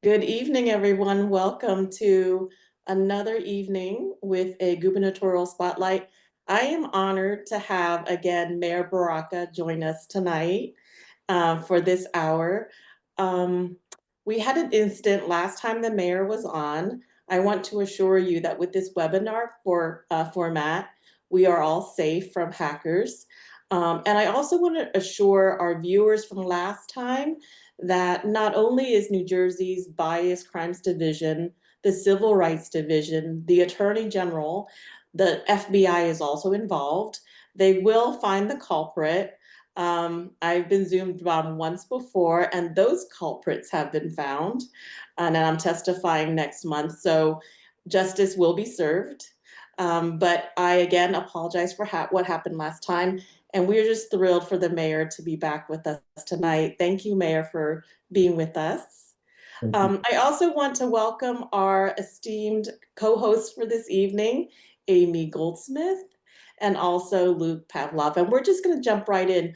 Good evening, everyone. Welcome to another evening with a gubernatorial spotlight. I am honored to have again Mayor Baraka join us tonight for this hour. Um, we had an incident last time the mayor was on. I want to assure you that with this webinar format, we are all safe from hackers. And I also want to assure our viewers from last time that not only is New Jersey's Bias Crimes Division, the Civil Rights Division, the Attorney General, the FBI is also involved. They will find the culprit. I've been zoomed on once before, and those culprits have been found, and I'm testifying next month. So justice will be served. But I again apologize for what happened last time. And we're just thrilled for the mayor to be back with us tonight. Thank you, Mayor, for being with us. I also want to welcome our esteemed co-host for this evening, Amy Goldsmith, and also Luke Pavlov. And we're just going to jump right in.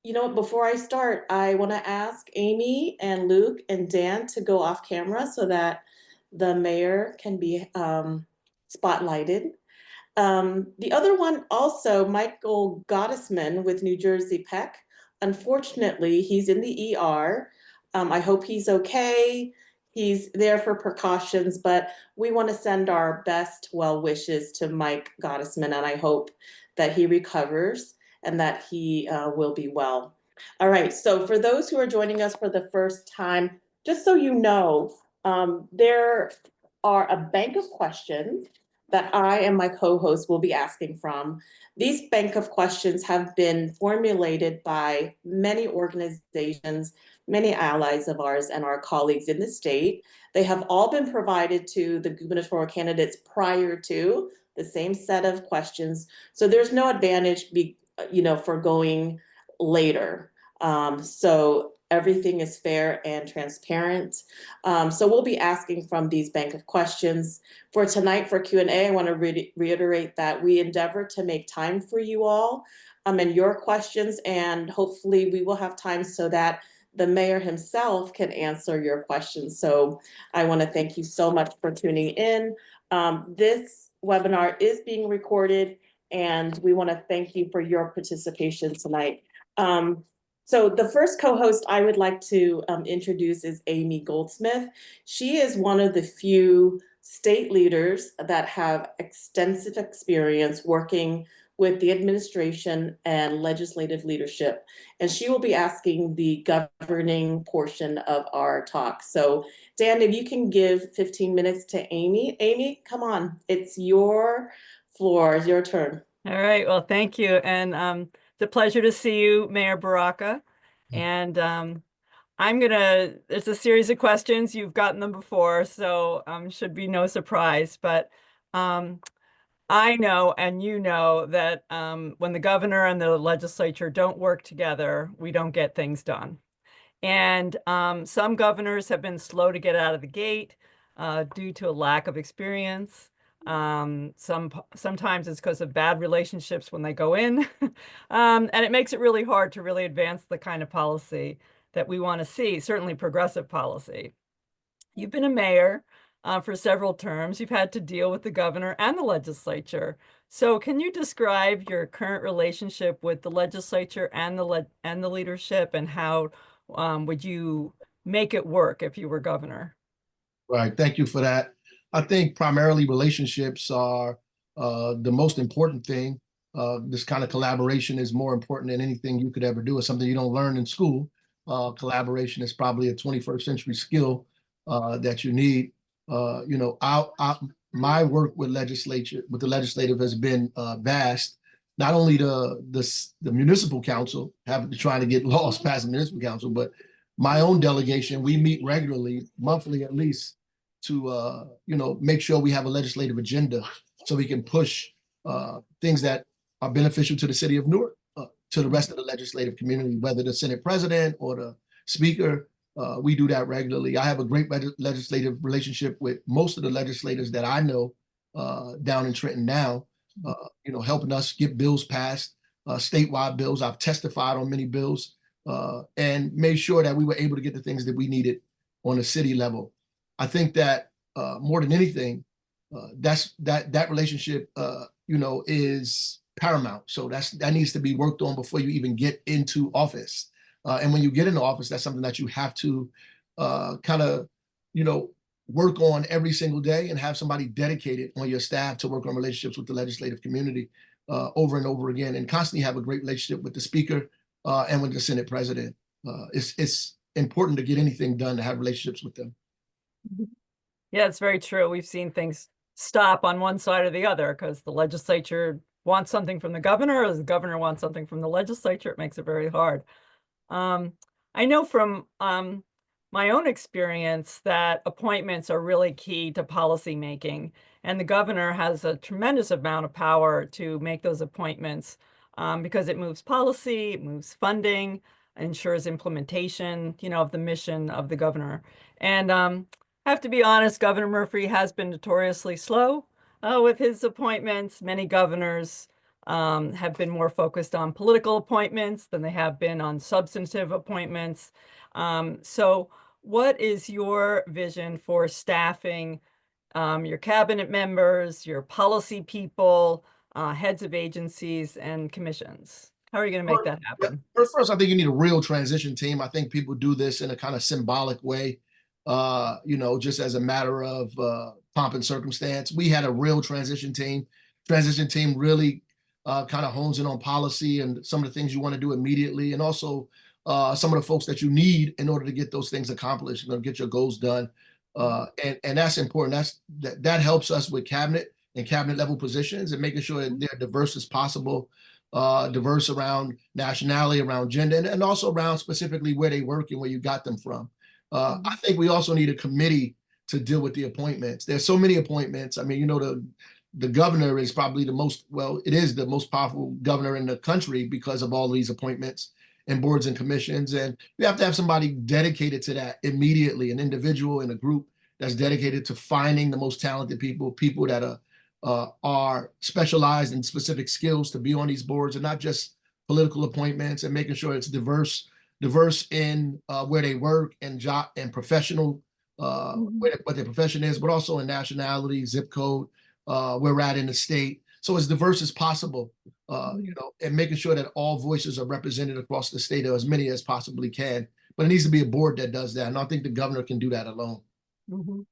You know, before I start, I want to ask Amy and Luke and Dan to go off camera so that the mayor can be spotlighted. The other one also, Michael Gottesman with New Jersey PEC. Unfortunately, he's in the ER. I hope he's okay. He's there for precautions, but we want to send our best well wishes to Mike Gottesman, and I hope that he recovers and that he will be well. All right, so for those who are joining us for the first time, just so you know, there are a bank of questions that I and my co-host will be asking from. These bank of questions have been formulated by many organizations, many allies of ours and our colleagues in the state. They have all been provided to the gubernatorial candidates prior to the same set of questions. So there's no advantage, for going later. So everything is fair and transparent. So we'll be asking from these bank of questions. For tonight, for Q&A, I want to reiterate that we endeavor to make time for you all and your questions, and hopefully we will have time so that the mayor himself can answer your questions. So I want to thank you so much for tuning in. This webinar is being recorded, and we want to thank you for your participation tonight. So the first co-host I would like to introduce is Amy Goldsmith. She is one of the few state leaders that have extensive experience working with the administration and legislative leadership. And she will be asking the governing portion of our talk. So Dan, if you can give 15 minutes to Amy. Amy, come on, it's your floor, it's your turn. All right, well, thank you. And it's a pleasure to see you, Mayor Baraka. And there's a series of questions. You've gotten them before, so should be no surprise. But I know, and you know, that when the governor and the legislature don't work together, we don't get things done. And some governors have been slow to get out of the gate due to a lack of experience. Sometimes it's because of bad relationships when they go in. And it makes it really hard to really advance the kind of policy that we want to see, certainly progressive policy. You've been a mayor for several terms. You've had to deal with the governor and the legislature. So can you describe your current relationship with the legislature and the leadership, and how would you make it work if you were governor? Right. Thank you for that. I think primarily relationships are the most important thing. This kind of collaboration is more important than anything you could ever do. It's something you don't learn in school. Collaboration is probably a 21st century skill that you need. My work with the legislative has been vast. Not only the municipal council, trying to get laws passed the municipal council, but my own delegation. We meet regularly, monthly at least, to make sure we have a legislative agenda so we can push things that are beneficial to the city of Newark, to the rest of the legislative community, whether the Senate president or the speaker. We do that regularly. I have a great legislative relationship with most of the legislators that I know down in Trenton now, helping us get bills passed, statewide bills. I've testified on many bills and made sure that we were able to get the things that we needed on a city level. I think that more than anything, that relationship, is paramount. So that needs to be worked on before you even get into office. And when you get into office, that's something that you have to kind of, work on every single day and have somebody dedicated on your staff to work on relationships with the legislative community over and over again, and constantly have a great relationship with the speaker and with the Senate president. It's important to get anything done to have relationships with them. Yeah, it's very true. We've seen things stop on one side or the other because the legislature wants something from the governor, or the governor wants something from the legislature. It makes it very hard. I know from my own experience that appointments are really key to policy making, and the governor has a tremendous amount of power to make those appointments because it moves policy, it moves funding, ensures implementation, of the mission of the governor. And I have to be honest, Governor Murphy has been notoriously slow with his appointments. Many governors have been more focused on political appointments than they have been on substantive appointments. So what is your vision for staffing your cabinet members, your policy people, heads of agencies and commissions? How are you going to make that happen? First, I think you need a real transition team. I think people do this in a kind of symbolic way, just as a matter of pomp and circumstance. We had a real transition team. Transition team really kind of hones in on policy and some of the things you want to do immediately, and also some of the folks that you need in order to get those things accomplished, get your goals done. And that's important. That helps us with cabinet and cabinet level positions and making sure that they're diverse as possible, diverse around nationality, around gender, and also around specifically where they work and where you got them from. I think we also need a committee to deal with the appointments. There's so many appointments. I mean, the governor is probably it is the most powerful governor in the country because of all these appointments and boards and commissions. And we have to have somebody dedicated to that immediately, an individual in a group that's dedicated to finding the most talented people that are specialized in specific skills to be on these boards, and not just political appointments, and making sure it's diverse in where they work and job and professional, what their profession is, but also in nationality, zip code, where we're at in the state. So as diverse as possible, and making sure that all voices are represented across the state, or as many as possibly can. But it needs to be a board that does that. And I don't think the governor can do that alone. And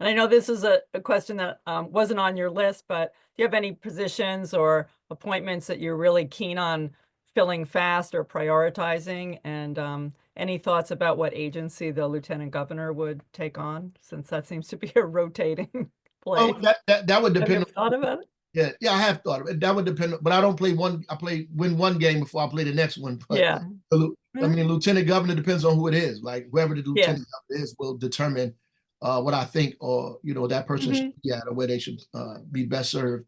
I know this is a question that wasn't on your list, but do you have any positions or appointments that you're really keen on filling fast or prioritizing? And any thoughts about what agency the lieutenant governor would take on, since that seems to be a rotating place? Oh, that would depend. Have you thought about it? Yeah, I have thought of it. That would depend, but I don't play one. Win one game before I play the next one. But Yeah. I mean, lieutenant governor depends on who it is. Like whoever the lieutenant governor is will determine what I think, or that person should be at, or where they should be best served.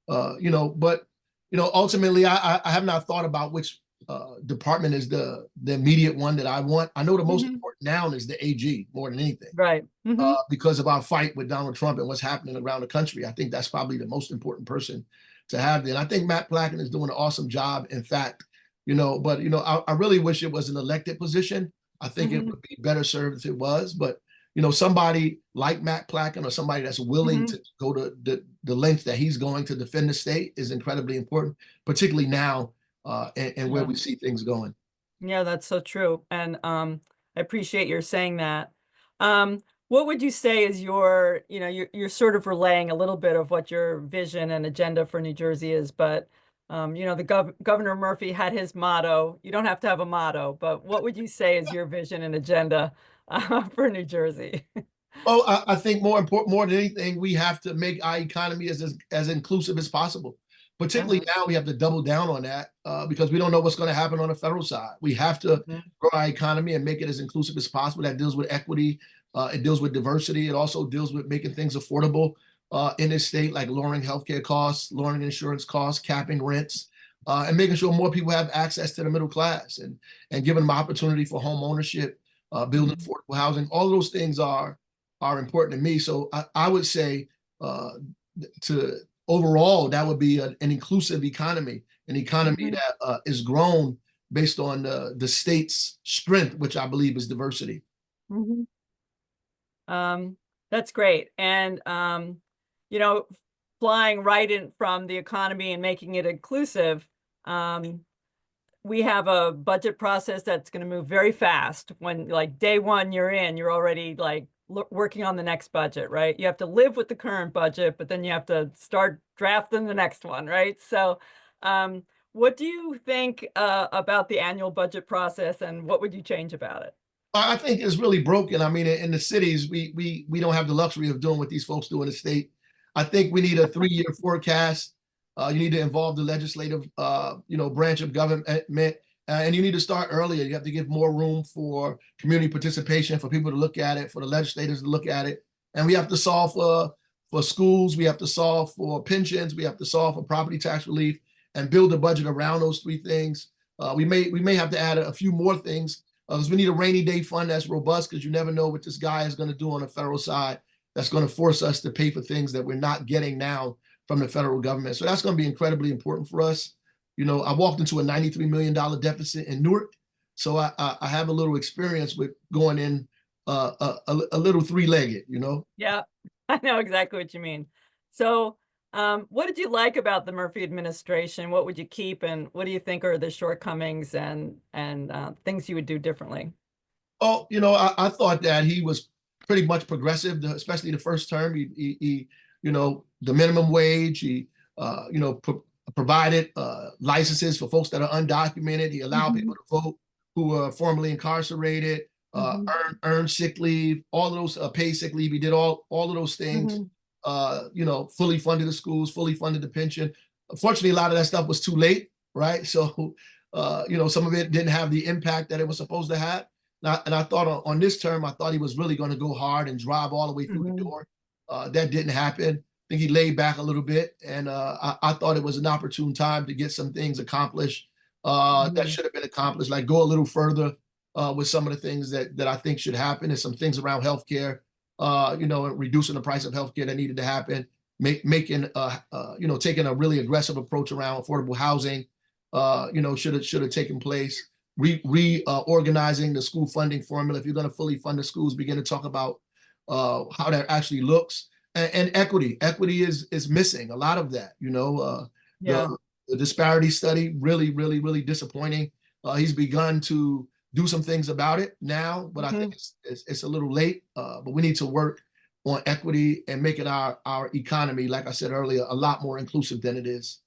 But ultimately, I have not thought about which department is the immediate one that I want. I know the most important now is the AG more than anything, right? Because of our fight with Donald Trump and what's happening around the country. I think that's probably the most important person to have there. And I think Matt Placken is doing an awesome job. In fact, but I really wish it was an elected position. I think it would be better served if it was. But somebody like Matt Placken, or somebody that's willing to go to the length that he's going to defend the state, is incredibly important, particularly now. And where we see things going. Yeah, that's so true. And I appreciate your saying that. What would you say is you're sort of relaying a little bit of what your vision and agenda for New Jersey is, but Governor Murphy had his motto. You don't have to have a motto, but what would you say is your vision and agenda for New Jersey? Oh, I think more than anything, we have to make our economy as inclusive as possible. Particularly now, we have to double down on that because we don't know what's going to happen on the federal side. We have to grow our economy and make it as inclusive as possible. That deals with equity. It deals with diversity. It also deals with making things affordable in this state, like lowering healthcare costs, lowering insurance costs, capping rents, and making sure more people have access to the middle class, and giving them opportunity for home ownership, building affordable housing. All of those things are important to me. So I would say overall, that would be an inclusive economy, an economy that is grown based on the state's strength, which I believe is diversity. That's great. And, you know, flying right in from the economy and making it inclusive, um, we have a budget process that's gonna move very fast. When, like, day 1 you're in, you're already, like, working on the next budget, right? You have to live with the current budget, but then you have to start drafting the next one, right? So, um, what do you think, about the annual budget process, and what would you change about it? I think it's really broken. I mean, in the cities, we don't have the luxury of doing what these folks do in the state. I think we need a 3-year forecast. You need to involve the legislative, branch of government, and you need to start earlier. You have to give more room for community participation, for people to look at it, for the legislators to look at it, and we have to solve for schools. We have to solve for pensions. We have to solve for property tax relief, and build a budget around those 3 things. We may have to add a few more things because we need a rainy day fund that's robust, because you never know what this guy is going to do on the federal side that's going to force us to pay for things that we're not getting now from the federal government. So that's going to be incredibly important for us. I walked into a $93 million deficit in Newark, so I have a little experience with going in a little three-legged. Yeah, I know exactly what you mean. So, what did you like about the Murphy administration? What would you keep, and what do you think are the shortcomings and things you would do differently? Oh, I thought that he was pretty much progressive, especially the first term. The minimum wage. He, provided licenses for folks that are undocumented. He allowed people to vote who were formerly incarcerated, earn sick leave, all of those paid sick leave. He did all of those things. Fully funded the schools, fully funded the pension. Unfortunately, a lot of that stuff was too late, right? So, some of it didn't have the impact that it was supposed to have. And I thought on this term, I thought he was really going to go hard and drive all the way through the door. That didn't happen. I think he laid back a little bit, and I thought it was an opportune time to get some things accomplished that should have been accomplished, like go a little further with some of the things that I think should happen, and some things around healthcare, reducing the price of healthcare that needed to happen, taking a really aggressive approach around affordable housing, should have taken place. Reorganizing the school funding formula. If you're going to fully fund the schools, begin to talk about how that actually looks, and equity. Equity is missing a lot of that. Yeah. The disparity study, really, really, really disappointing. He's begun to do some things about it now, but I think it's a little late. But we need to work on equity and making our economy, like I said earlier, a lot more inclusive than it is.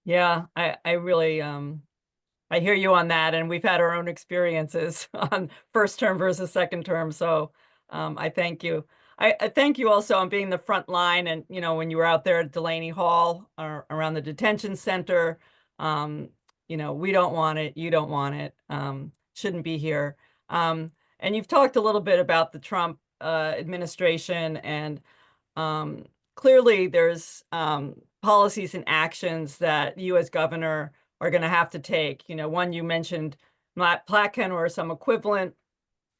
Yeah, I really I hear you on that, and we've had our own experiences on first term versus second term. So I thank you. I thank you also on being the front line, and when you were out there at Delaney Hall or around the detention center. We don't want it, you don't want it, shouldn't be here. And you've talked a little bit about the Trump administration, and clearly there's policies and actions that you as governor are going to have to take. One you mentioned, Platken or some equivalent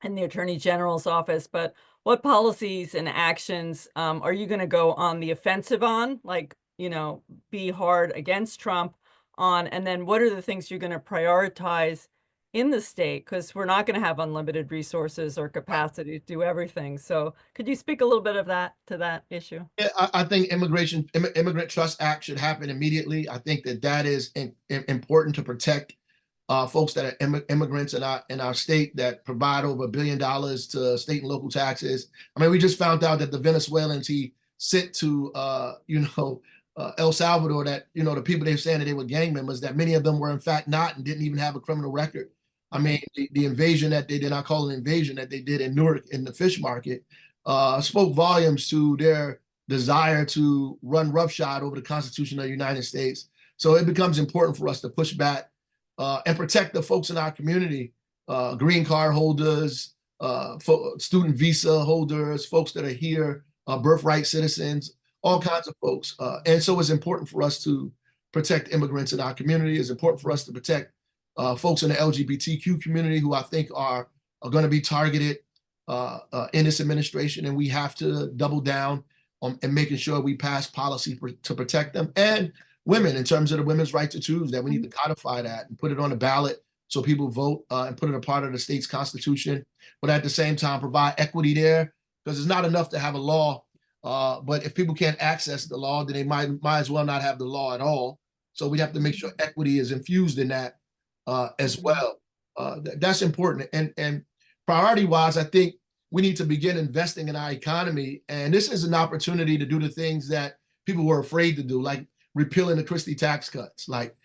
in the Attorney General's office, but what policies and actions are you going to go on the offensive on, like, be hard against Trump on, and then what are the things you're going to prioritize in the state? Because we're not going to have unlimited resources or capacity to do everything. So could you speak a little bit of that to that issue? Yeah, I think Immigrant Trust Act should happen immediately. I think that is important to protect folks that are immigrants in our state, that provide over $1 billion to state and local taxes. I mean, we just found out that the Venezuelans he sent to El Salvador, that the people they were saying that they were gang members, that many of them were in fact not, and didn't even have a criminal record. I mean, the invasion that they did, I call it an invasion, that they did in Newark in the fish market, spoke volumes to their desire to run roughshod over the Constitution of the United States. So it becomes important for us to push back and protect the folks in our community, green card holders, student visa holders, folks that are here, birthright citizens, all kinds of folks. And so it's important for us to protect immigrants in our community. It's important for us to protect folks in the LGBTQ community, who I think are going to be targeted in this administration, and we have to double down on and making sure we pass policy to protect them, and women, in terms of the women's right to choose, that we need to codify that and put it on the ballot so people vote and put it a part of the state's constitution. But at the same time, provide equity there, because it's not enough to have a law. But if people can't access the law, then they might as well not have the law at all. So we have to make sure equity is infused in that as well. That's important. And priority wise, I think we need to begin investing in our economy. And this is an opportunity to do the things that people were afraid to do, like repealing the Christie tax cuts, like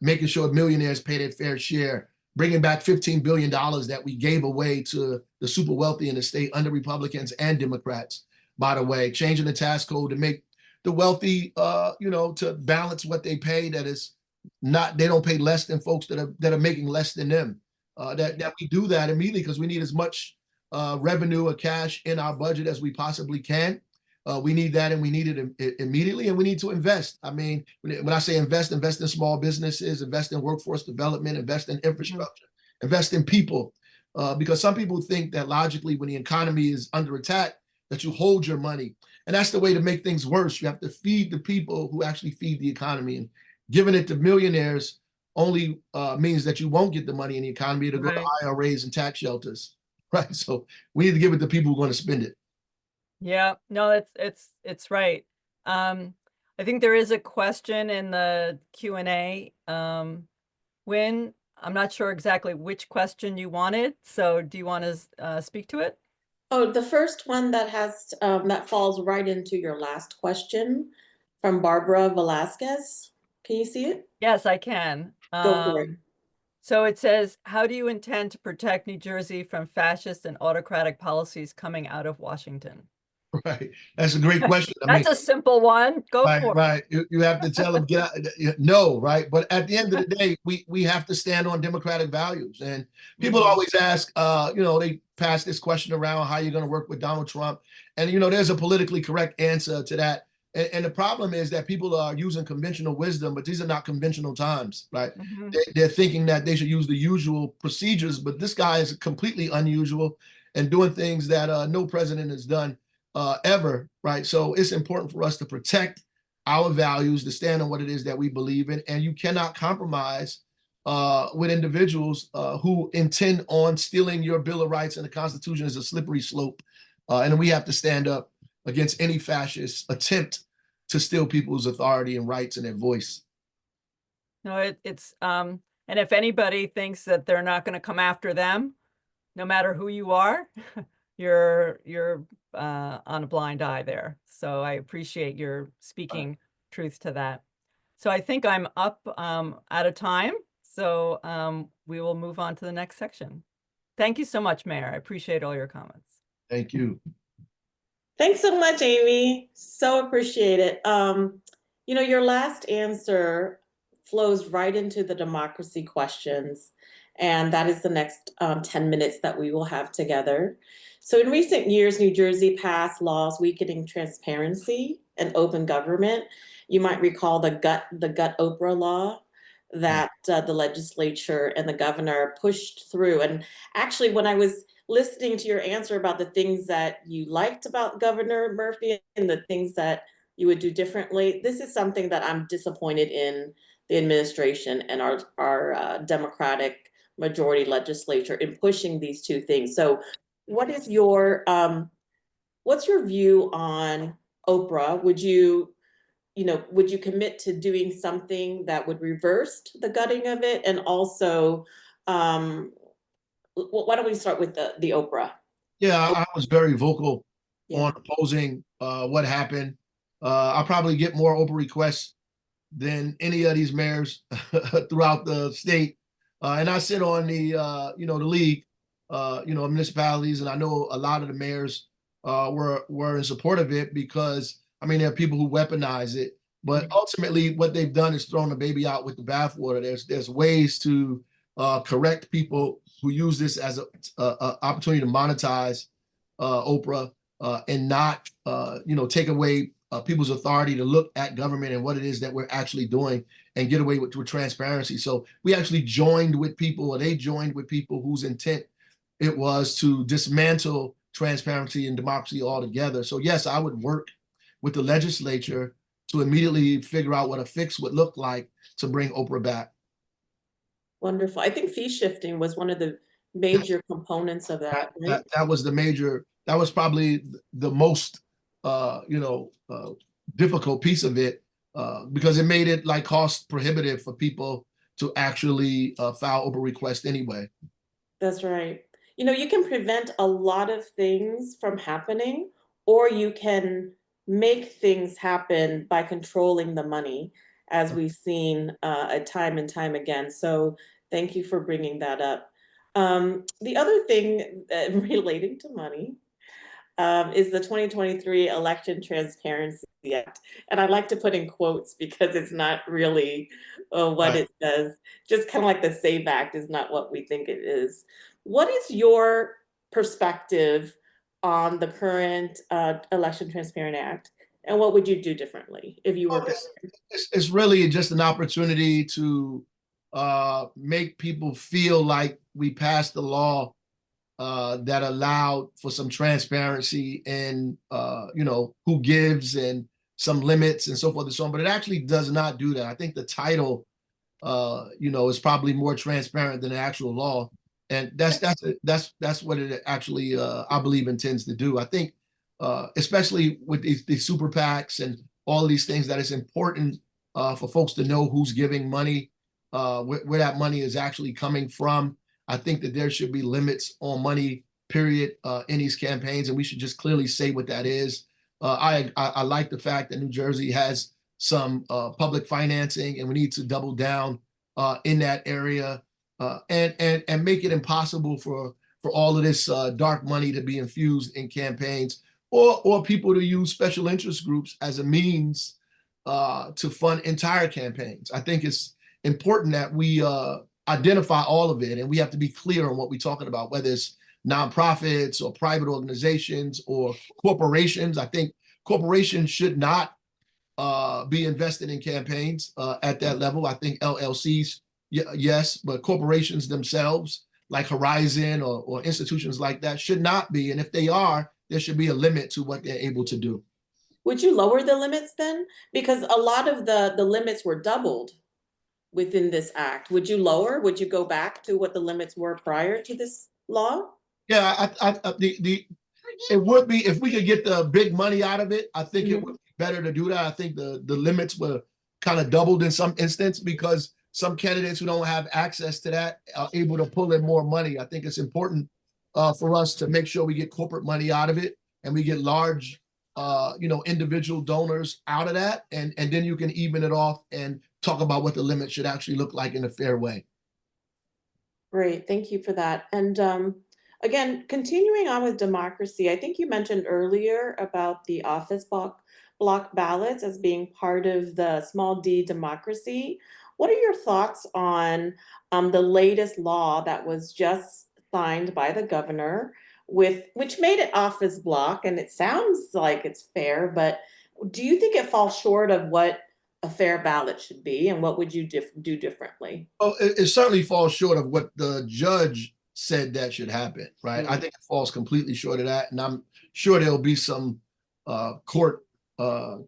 making sure millionaires pay their fair share, bringing back $15 billion that we gave away to the super wealthy in the state under Republicans and Democrats, by the way, changing the tax code to make the wealthy, to balance what they pay. That is not, they don't pay less than folks that are making less than them. That we do that immediately because we need as much revenue or cash in our budget as we possibly can. We need that, and we need it immediately, and we need to invest. I mean, when I say invest in small businesses, invest in workforce development, invest in infrastructure, invest in people, because some people think that logically when the economy is under attack, that you hold your money. And that's the way to make things worse. You have to feed the people who actually feed the economy. And giving it to millionaires only means that you won't get the money in the economy to go to IRAs and tax shelters. Right. So we need to give it to people who are going to spend it. Yeah, no, it's right. I think there is a question in the Q&A. Wynn, I'm not sure exactly which question you wanted. So do you want to speak to it? Oh, the first one that has that falls right into your last question from Barbara Velasquez. Can you see it? Yes, I can. Go for it. So it says, how do you intend to protect New Jersey from fascist and autocratic policies coming out of Washington? Right. That's a great question. That's a simple one. Go for it. Right. You have to tell them, get out, no, right? But at the end of the day, we have to stand on democratic values. And people always ask, they pass this question around, how you're going to work with Donald Trump. And, there's a politically correct answer to that. And the problem is that people are using conventional wisdom, but these are not conventional times, right? They're thinking that they should use the usual procedures, but this guy is completely unusual and doing things that no president has done ever, right? So it's important for us to protect our values, to stand on what it is that we believe in, and you cannot compromise with individuals who intend on stealing your Bill of Rights, and the Constitution is a slippery slope, and we have to stand up against any fascist attempt to steal people's authority and rights and their voice. No, it's and if anybody thinks that they're not going to come after them, no matter who you are, you're on a blind eye there. So I appreciate your speaking truth to that. So I think I'm up out of time. So we will move on to the next section. Thank you so much, Mayor. I appreciate all your comments. Thank you. Thanks so much, Amy. So appreciate it. Your last answer flows right into the democracy questions, and that is the next 10 minutes that we will have together. So in recent years, New Jersey passed laws weakening transparency and open government. You might recall the gut Oprah law that the legislature and the governor pushed through. And actually, when I was listening to your answer about the things that you liked about Governor Murphy and the things that you would do differently, this is something that I'm disappointed in the administration and our Democratic majority legislature in pushing these two things. So what's your view on Oprah? Would you commit to doing something that would reverse the gutting of it? And also, why don't we start with the Oprah? Yeah, I was very vocal on opposing what happened. I'll probably get more Oprah requests than any of these mayors throughout the state. And I sit on the the league, municipalities, and I know a lot of the mayors were in support of it because there are people who weaponize it. But ultimately, what they've done is thrown the baby out with the bathwater. There's ways to correct people who use this as a opportunity to monetize Oprah and not take away people's authority to look at government and what it is that we're actually doing and get away with transparency. So we actually joined with people, or they joined with people whose intent it was to dismantle transparency and democracy altogether. So yes, I would work with the legislature to immediately figure out what a fix would look like to bring Oprah back. Wonderful. I think fee shifting was one of the major components of that, right? That was the major, that was probably the most, difficult piece of it, because it made it like cost prohibitive for people to actually file open request anyway. That's right. You know, you can prevent a lot of things from happening, or you can make things happen by controlling the money, as we've seen time and time again. So thank you for bringing that up. The other thing relating to money is the 2023 Election Transparency Act. And I like to put in quotes because it's not really what Right. it says. Just kind of like the SAVE Act is not what we think it is. What is your perspective on the current Election Transparent Act? And what would you do differently if you were Well, governor? it's really just an opportunity to make people feel like we passed the law that allowed for some transparency in who gives and some limits and so forth and so on. But it actually does not do that. I think the title is probably more transparent than the actual law, and that's what it actually I believe intends to do. I think especially with these super PACs and all of these things, that it's important for folks to know who's giving money, where that money is actually coming from. I think that there should be limits on money, period, in these campaigns, and we should just clearly say what that is. I like the fact that New Jersey has some public financing, and we need to double down in that area, and make it impossible for all of this dark money to be infused in campaigns, or people to use special interest groups as a means to fund entire campaigns. I think it's important that we identify all of it, and we have to be clear on what we're talking about, whether it's nonprofits or private organizations or corporations. I think corporations should not be invested in campaigns at that level. I think LLCs, yes, but corporations themselves, like Horizon or institutions like that, should not be. And if they are, there should be a limit to what they're able to do. Would you lower the limits then? Because a lot of the limits were doubled within this act. Would you lower? Would you go back to what the limits were prior to this law? Yeah, it would be, if we could get the big money out of it. I think it Mhm. would be better to do that. I think the limits were kind of doubled in some instance because some candidates who don't have access to that are able to pull in more money. I think it's important for us to make sure we get corporate money out of it and we get large, individual donors out of that, and then you can even it off and talk about what the limit should actually look like in a fair way. Great, thank you for that. And again, continuing on with democracy, I think you mentioned earlier about the office block ballots as being part of the small d democracy. What are your thoughts on the latest law that was just signed by the governor with which made it office block? And it sounds like it's fair, but do you think it falls short of what a fair ballot should be? And what would you do differently? Oh, it certainly falls short of what the judge said that should happen, right? I Mm. think it falls completely short of that, and I'm sure there'll be some court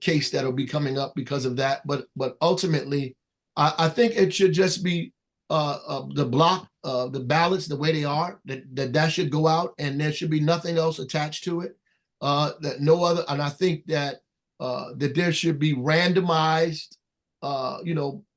case that'll be coming up because of that. But ultimately, I think it should just be the block, the ballots the way they are. That should go out, and there should be nothing else attached to it. That no other, and I think that there should be randomized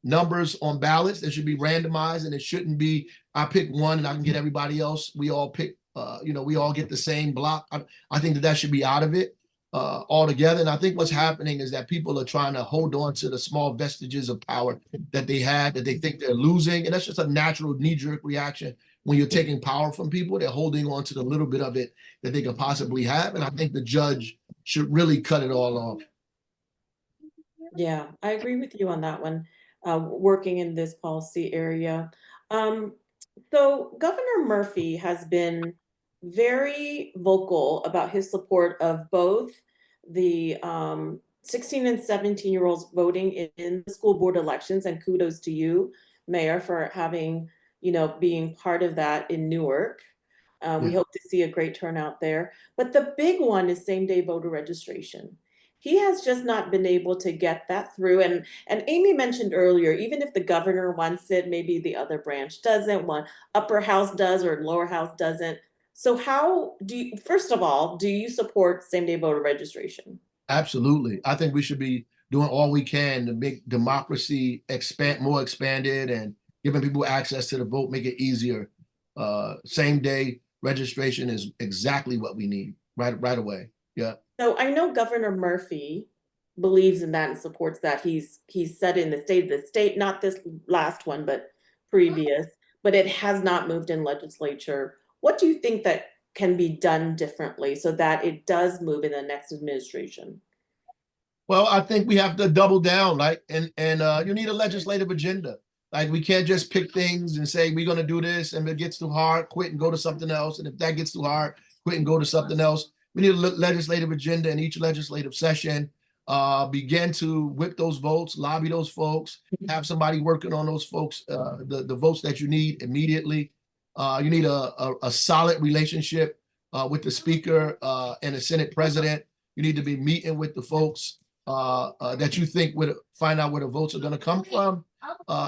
numbers on ballots that should be randomized, and it shouldn't be I pick one and I can get everybody else. We all pick, we all get the same block. I think that should be out of it altogether. And I think what's happening is that people are trying to hold on to the small vestiges of power that they had, that they think they're losing. And that's just a natural knee-jerk reaction. When you're taking power from people, they're holding on to the little bit of it that they could possibly have. And I think the judge should really cut it all off. Yeah, I agree with you on that one, working in this policy area. Um, so Governor Murphy has been very vocal about his support of both the 16 and 17-year-olds voting in the school board elections, and kudos to you, Mayor, for having, being part of that in Newark. We Yeah. hope to see a great turnout there. But the big one is same-day voter registration. he has just not been able to get that through. And Amy mentioned earlier, even if the governor wants it, maybe the other branch doesn't, one upper house does or lower house doesn't. So how do you, first of all, do you support same-day voter registration? Absolutely. I think we should be doing all we can to make democracy more expanded and giving people access to the vote, make it easier. Same day registration is exactly what we need right away. Yeah. So I know Governor Murphy believes in that and supports that. He's said in the state of the state, not this last one, but previous, but it has not moved in legislature. What do you think that can be done differently so that it does move in the next administration? Well, I think we have to double down, like, and you need a legislative agenda. Like, we can't just pick things and say we're going to do this, and if it gets too hard, quit and go to something else. And if that gets too hard, quit and go to something else. We need a legislative agenda in each legislative session. Begin to whip those votes, lobby those folks, have somebody working on those folks, the votes that you need immediately. You need a solid relationship with the speaker and the Senate president. You need to be meeting with the folks that you think would find out where the votes are going to come from,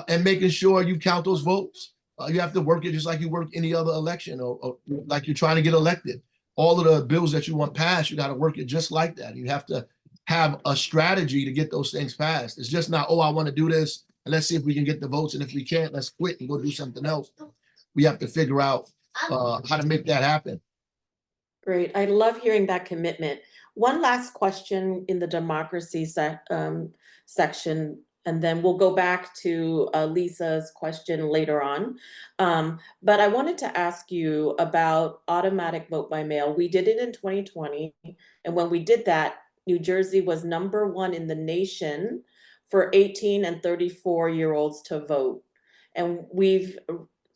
and making sure you count those votes. You have to work it just like you work any other election, or like you're trying to get elected. All of the bills that you want passed, you got to work it just like that. You have to have a strategy to get those things passed. It's just not, oh, I want to do this, and let's see if we can get the votes, and if we can't, let's quit and go do something else. We have to figure out how to make that happen. Great. I love hearing that commitment. One last question in the democracy section, and then we'll go back to Lisa's question later on. But I wanted to ask you about automatic vote by mail. We did it in 2020. And when we did that, New Jersey was #1 in the nation for 18 and 34-year-olds to vote. And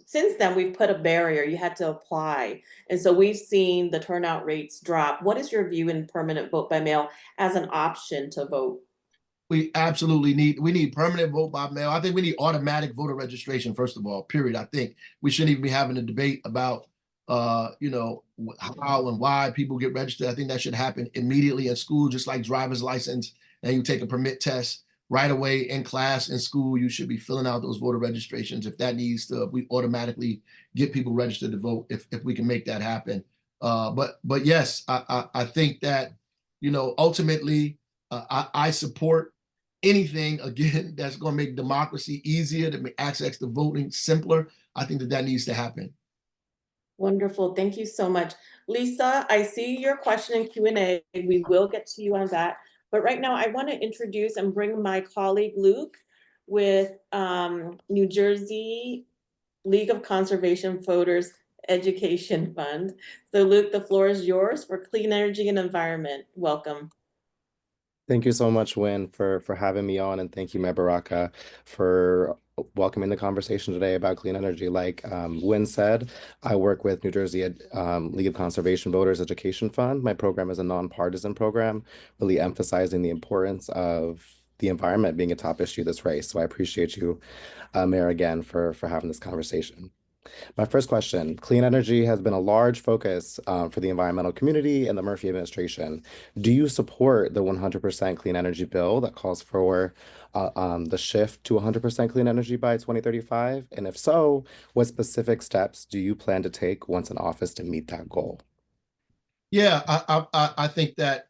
since then, we've put a barrier. You had to apply. And so we've seen the turnout rates drop. What is your view in permanent vote by mail as an option to vote? We absolutely need permanent vote by mail. I think we need automatic voter registration, first of all, period. I think we shouldn't even be having a debate about how and why people get registered. I think that should happen immediately in school, just like driver's license, and you take a permit test right away in class, in school. You should be filling out those voter registrations. If that needs to, we automatically get people registered to vote if we can make that happen. But yes, I think that, ultimately, I support anything, again, that's going to make democracy easier, to make access to voting simpler. I think that needs to happen. Wonderful. Thank you so much. Lisa, I see your question in Q&A. We will get to you on that. But right now, I want to introduce and bring my colleague Luke with New Jersey League of Conservation Voters Education Fund. So Luke, the floor is yours for clean energy and environment. Welcome. Thank you so much, Wynn, for having me on, and thank you, Mayor Baraka, for welcoming the conversation today about clean energy. Like Wynn said, I work with New Jersey League of Conservation Voters Education Fund. My program is a nonpartisan program, really emphasizing the importance of the environment being a top issue this race. So I appreciate you, Mayor, again, for having this conversation. My first question: clean energy has been a large focus for the environmental community and the Murphy administration. Do you support the 100% clean energy bill that calls for the shift to 100% clean energy by 2035? And if so, what specific steps do you plan to take once in office to meet that goal? Yeah, I think that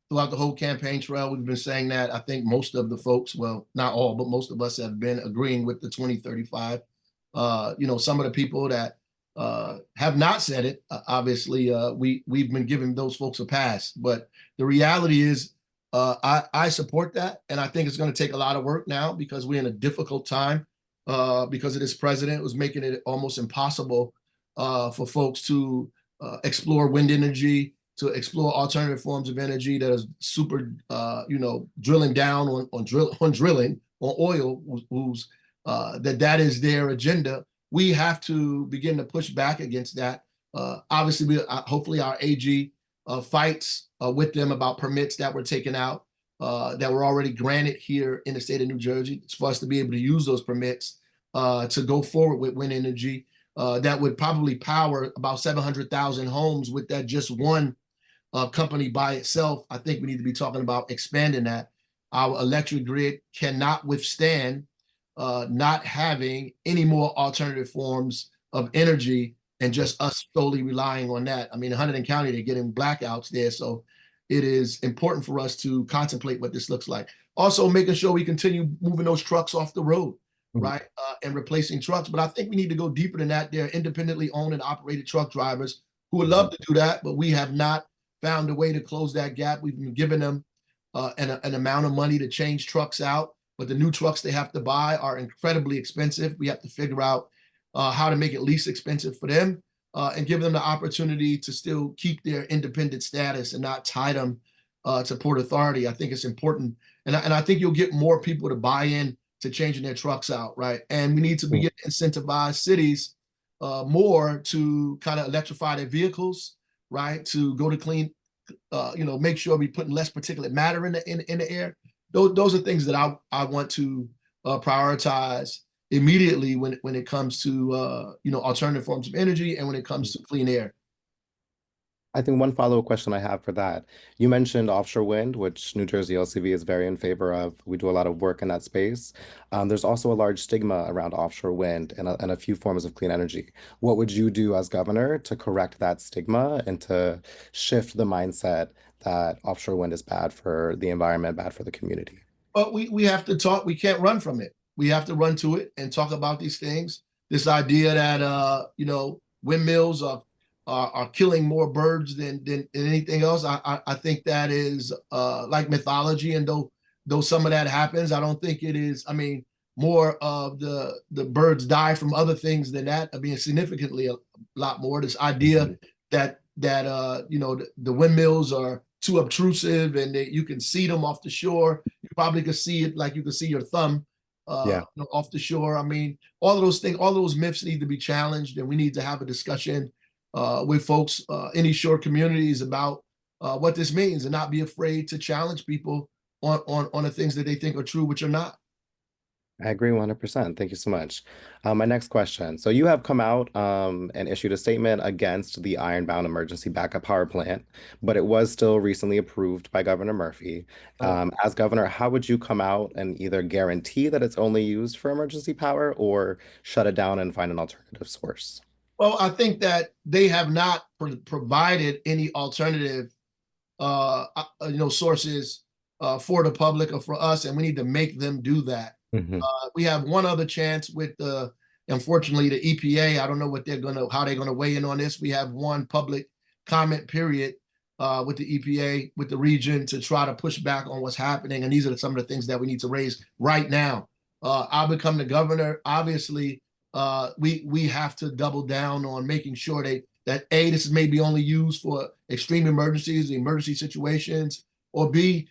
throughout the whole campaign trail, we've been saying that. I think most of the folks, well, not all, but most of us have been agreeing with the 2035. Some of the people that have not said it, obviously, we've been giving those folks a pass. But the reality is, I support that, and I think it's going to take a lot of work now because we're in a difficult time because of this president who's making it almost impossible for folks to explore wind energy, to explore alternative forms of energy that is super, drilling down on drilling on oil, who's that is their agenda. We have to begin to push back against that. Obviously, hopefully our AG fights with them about permits that were taken out, that were already granted here in the state of New Jersey. It's for us to be able to use those permits to go forward with wind energy that would probably power about 700,000 homes with that just one company by itself. I think we need to be talking about expanding that. Our electric grid cannot withstand not having any more alternative forms of energy and just us solely relying on that. I mean, Hunterdon County, they're getting blackouts there. So it is important for us to contemplate what this looks like. Also, making sure we continue moving those trucks off the road, right? And replacing trucks. But I think we need to go deeper than that. There are independently owned and operated truck drivers who would love to do that, but we have not found a way to close that gap. We've been giving them an amount of money to change trucks out, but the new trucks they have to buy are incredibly expensive. We have to figure out how to make it least expensive for them and give them the opportunity to still keep their independent status and not tie them to Port Authority. I think it's important. And I think you'll get more people to buy in to changing their trucks out, right? And we need to begin to incentivize cities more to kind of electrify their vehicles, right? To go to clean, make sure we putting less particulate matter in the air. Those are things that I want to prioritize immediately when it comes to alternative forms of energy and when it comes to clean air. I think one follow-up question I have for that, you mentioned offshore wind, which New Jersey LCV is very in favor of. We do a lot of work in that space. There's also a large stigma around offshore wind and a few forms of clean energy. What would you do as governor to correct that stigma and to shift the mindset that offshore wind is bad for the environment, bad for the community? But we have to talk. We can't run from it. We have to run to it and talk about these things. This idea that windmills are killing more birds than anything else. I think that is like mythology, and though some of that happens, I don't think it is. I mean, more of the birds die from other things than that. I mean, significantly a lot more. This idea that the windmills are too obtrusive and that you can see them off the shore. You probably could see it like you can see your thumb off the shore. I mean, all of those things, all those myths need to be challenged, and we need to have a discussion with folks in these shore communities about what this means, and not be afraid to challenge people on the things that they think are true, which are not. I agree 100%. Thank you so much. My next question. So you have come out and issued a statement against the Ironbound Emergency Backup Power Plant, but it was still recently approved by Governor Murphy. As governor, how would you come out and either guarantee that it's only used for emergency power or shut it down and find an alternative source? Well, I think that they have not provided any alternative sources for the public or for us, and we need to make them do that. We have one other chance with unfortunately, the EPA. I don't know how they're gonna weigh in on this. We have one public comment period with the EPA, with the region, to try to push back on what's happening. And these are some of the things that we need to raise right now. I'll become the governor. Obviously, we have to double down on making sure that A, this is maybe only used for extreme emergencies, emergency situations, or B,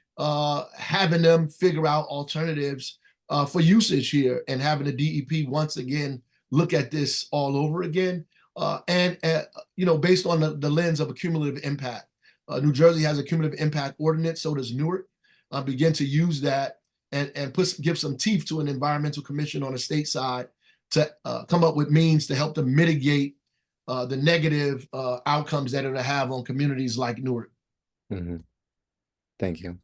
having them figure out alternatives for usage here, and having the DEP once again look at this all over again, and based on the lens of a cumulative impact. New Jersey has a cumulative impact ordinance, so does Newark. Begin to use that and give some teeth to an environmental commission on the state side to come up with means to help them mitigate the negative outcomes that it'll have on communities like Newark. Thank you.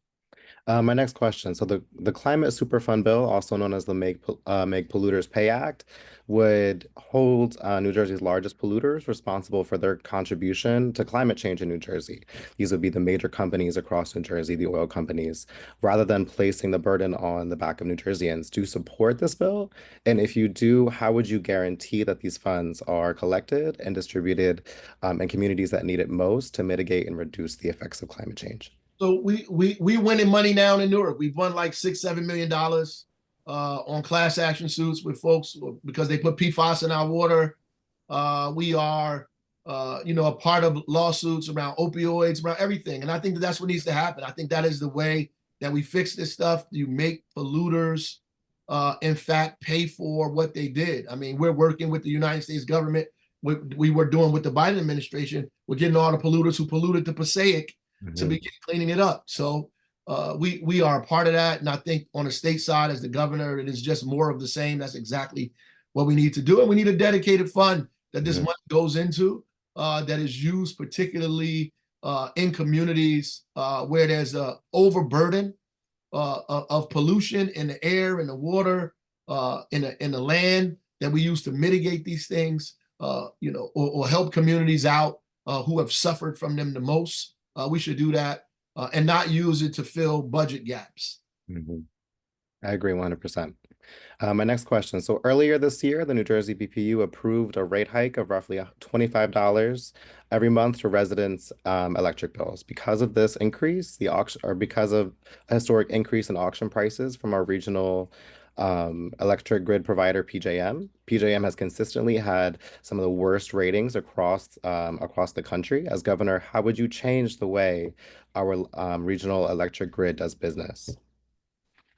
My next question. So the Climate Superfund bill, also known as the Make Polluters Pay Act, would hold New Jersey's largest polluters responsible for their contribution to climate change in New Jersey. These would be the major companies across New Jersey, the oil companies, rather than placing the burden on the back of New Jerseyans. Do you support this bill? And if you do, how would you guarantee that these funds are collected and distributed in communities that need it most to mitigate and reduce the effects of climate change? So we winning money now in Newark. We've won like $6-7 million on class action suits with folks because they put PFAS in our water. We are, a part of lawsuits around opioids, around everything. And I think that's what needs to happen. I think that is the way that we fix this stuff. You make polluters, in fact, pay for what they did. I mean, we're working with the United States government. We were doing with the Biden administration. We're getting all the polluters who polluted the Passaic to begin cleaning it up. So we are a part of that. And I think on the state side, as the governor, it is just more of the same. That's exactly what we need to do. And we need a dedicated fund that this money goes into, that is used particularly in communities where there's a overburden of pollution in the air, in the water, in the land that we use to mitigate these things, or help communities out who have suffered from them the most. We should do that and not use it to fill budget gaps. Mm-hmm. I agree 100%. My next question. So earlier this year, the New Jersey BPU approved a rate hike of roughly $25 every month for residents' electric bills. Because of this increase, because of a historic increase in auction prices from our regional electric grid provider, PJM. PJM has consistently had some of the worst ratings across the country. As governor, how would you change the way our regional electric grid does business?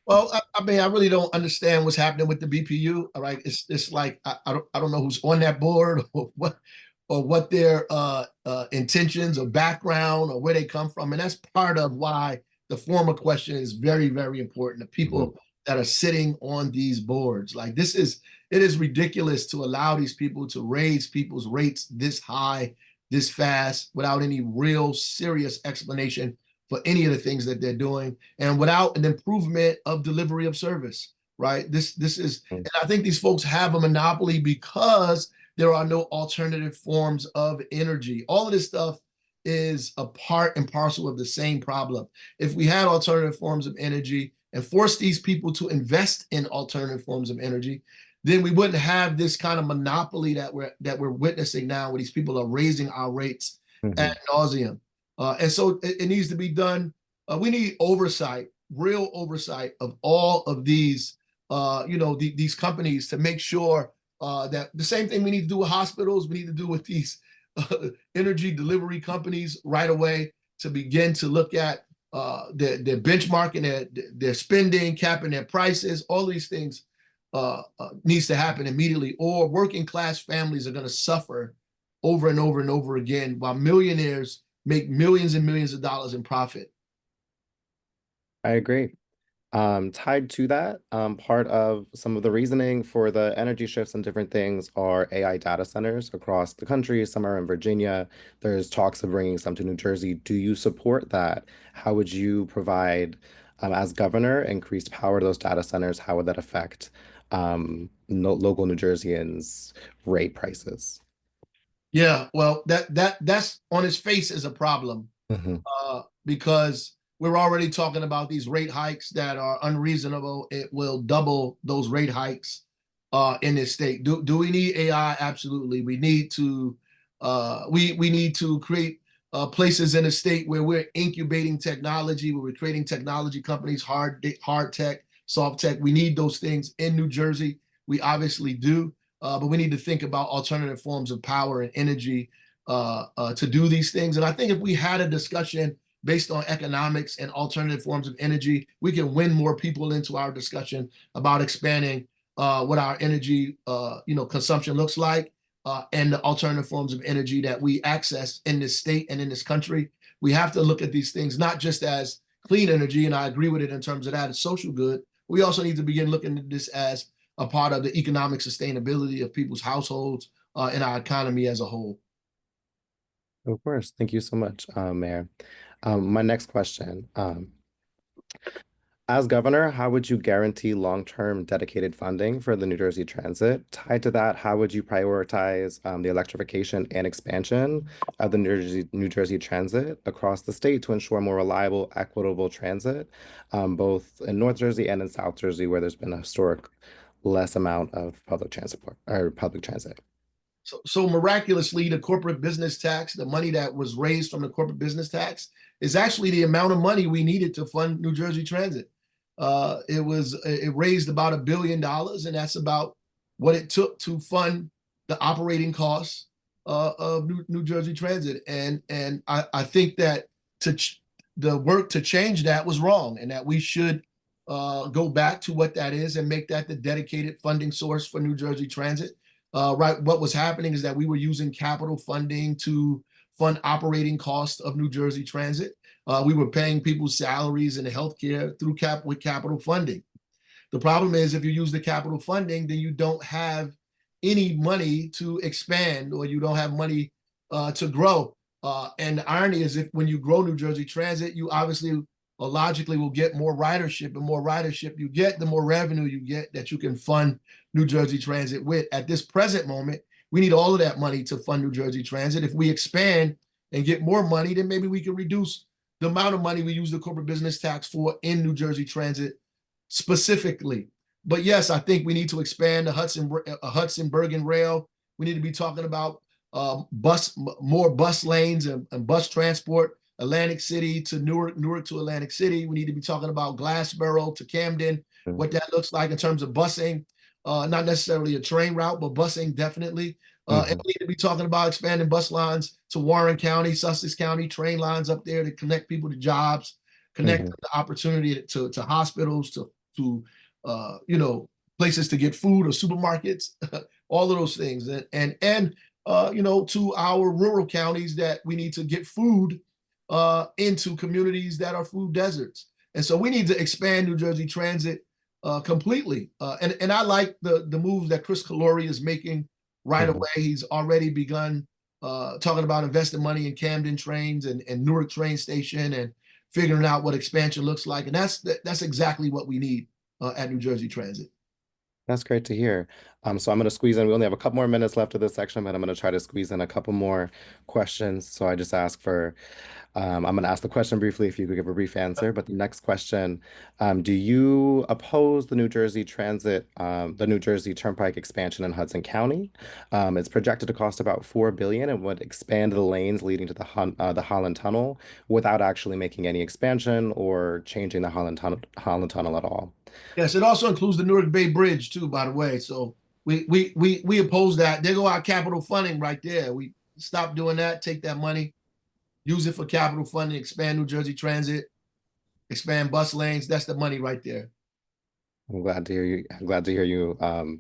Well, I mean, I really don't understand what's happening with the BPU. All right, it's like I don't know who's on that board or what their intentions or background or where they come from, and that's part of why the former question is very, very important. The people that are sitting on these boards, like it is ridiculous to allow these people to raise people's rates this high, this fast, without any real serious explanation for any of the things that they're doing, and without an improvement of delivery of service, right? This is, and I think these folks have a monopoly because there are no alternative forms of energy. All of this stuff is a part and parcel of the same problem. If we had alternative forms of energy and forced these people to invest in alternative forms of energy, then we wouldn't have this kind of monopoly that we're witnessing now, where these people are raising our rates ad nauseum. And so it needs to be done. We need oversight, real oversight of all of these, these companies, to make sure that the same thing we need to do with hospitals, we need to do with these energy delivery companies right away, to begin to look at their benchmarking, their spending, capping their prices. All these things needs to happen immediately, or working class families are going to suffer over and over and over again, while millionaires make millions and millions of dollars in profit. I agree. Tied to that, part of some of the reasoning for the energy shifts and different things are AI data centers across the country. Some are in Virginia. There's talks of bringing some to New Jersey. Do you support that? How would you provide, as governor, increased power to those data centers? How would that affect local New Jerseyans' rate prices? Yeah, well, that's on its face is a problem, because we're already talking about these rate hikes that are unreasonable. It will double those rate hikes in this state. Do we need AI? Absolutely. We need to we need to create places in the state where we're incubating technology, where we're creating technology companies, hard tech, soft tech. We need those things in New Jersey. We obviously do. But we need to think about alternative forms of power and energy to do these things. And I think if we had a discussion based on economics and alternative forms of energy, we can win more people into our discussion about expanding what our energy consumption looks like, and the alternative forms of energy that we access in this state and in this country. We have to look at these things not just as clean energy, and I agree with it in terms of that as social good. We also need to begin looking at this as a part of the economic sustainability of people's households and our economy as a whole. Of course. Thank you so much, Mayor. My next question. As governor, how would you guarantee long-term dedicated funding for the New Jersey Transit? Tied to that, how would you prioritize the electrification and expansion of the New Jersey Transit across the state to ensure more reliable, equitable transit, both in North Jersey and in South Jersey, where there's been a historic less amount of public transit? So miraculously, the corporate business tax, the money that was raised from the corporate business tax, is actually the amount of money we needed to fund New Jersey Transit. It raised about $1 billion, and that's about what it took to fund the operating costs of New Jersey Transit. And I think that the work to change that was wrong, and that we should go back to what that is and make that the dedicated funding source for New Jersey Transit. Right, what was happening is that we were using capital funding to fund operating costs of New Jersey Transit. We were paying people's salaries and healthcare with capital funding. The problem is, if you use the capital funding, then you don't have any money to expand, or you don't have money to grow And the irony is, if when you grow New Jersey Transit, you obviously logically will get more ridership, and more ridership you get, the more revenue you get that you can fund New Jersey Transit with. At this present moment, we need all of that money to fund New Jersey Transit. If we expand and get more money, then maybe we can reduce the amount of money we use the corporate business tax for in New Jersey Transit specifically. But yes, I think we need to expand the Hudson Bergen Rail. We need to be talking about more bus lanes and bus transport. Atlantic City to Newark, Newark to Atlantic City. We need to be talking about Glassboro to Camden, what that looks like in terms of busing. Not necessarily a train route, but busing definitely. And we need to be talking about expanding bus lines to Warren County, Sussex County, train lines up there to connect people to jobs, connect the opportunity to hospitals, to places to get food or supermarkets, all of those things. And to our rural counties that we need to get food into communities that are food deserts. And so we need to expand New Jersey Transit completely. And I like the moves that Chris Calori is making right away. He's already begun talking about investing money in Camden trains and Newark train station and figuring out what expansion looks like. And that's exactly what we need at New Jersey Transit. That's great to hear. So I'm going to squeeze in. We only have a couple more minutes left of this section, but I'm going to try to squeeze in a couple more questions. So I just ask for, I'm going to ask the question briefly if you could give a brief answer. But the next question, do you oppose the New Jersey the New Jersey Turnpike expansion in Hudson County? It's projected to cost about $4 billion and would expand the lanes leading to the Holland Tunnel without actually making any expansion or changing the Holland Tunnel at all. Yes, it also includes the Newark Bay Bridge too, by the way. So we oppose that. There go our capital funding right there. We stop doing that, take that money, use it for capital funding, expand New Jersey Transit, expand bus lanes. That's the money right there. I'm glad to hear you. I'm glad to hear you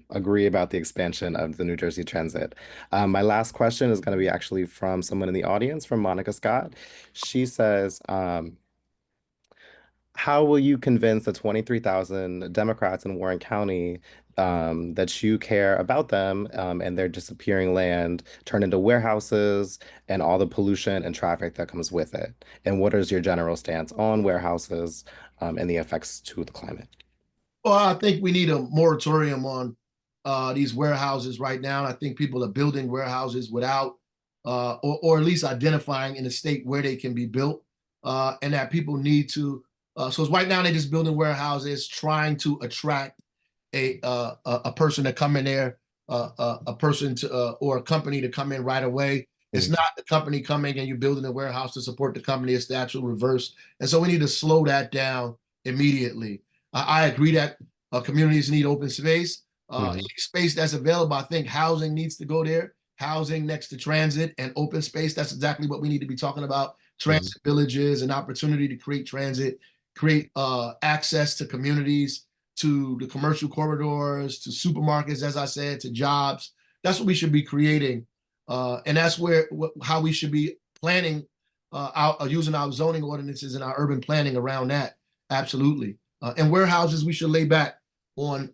agree about the expansion of the New Jersey Transit. My last question is going to be actually from someone in the audience, from Monica Scott. She says, how will you convince the 23,000 Democrats in Warren County that you care about them and their disappearing land turned into warehouses and all the pollution and traffic that comes with it? And what is your general stance on warehouses and the effects to the climate? Well, I think we need a moratorium on these warehouses right now. And I think people are building warehouses without, or at least identifying in the state where they can be built, and that people need to. So right now they're just building warehouses, trying to attract a person to come in there, a person to or a company to come in right away. It's not the company coming and you building a warehouse to support the company. It's the actual reverse. And so we need to slow that down immediately. I agree that communities need open space. Any space that's available, I think housing needs to go there. Housing next to transit and open space. That's exactly what we need to be talking about. Transit villages, an opportunity to create transit, create access to communities, to the commercial corridors, to supermarkets, as I said, to jobs. That's what we should be creating. And that's how we should be planning, using our zoning ordinances and our urban planning around that. Absolutely. And warehouses, we should lay back on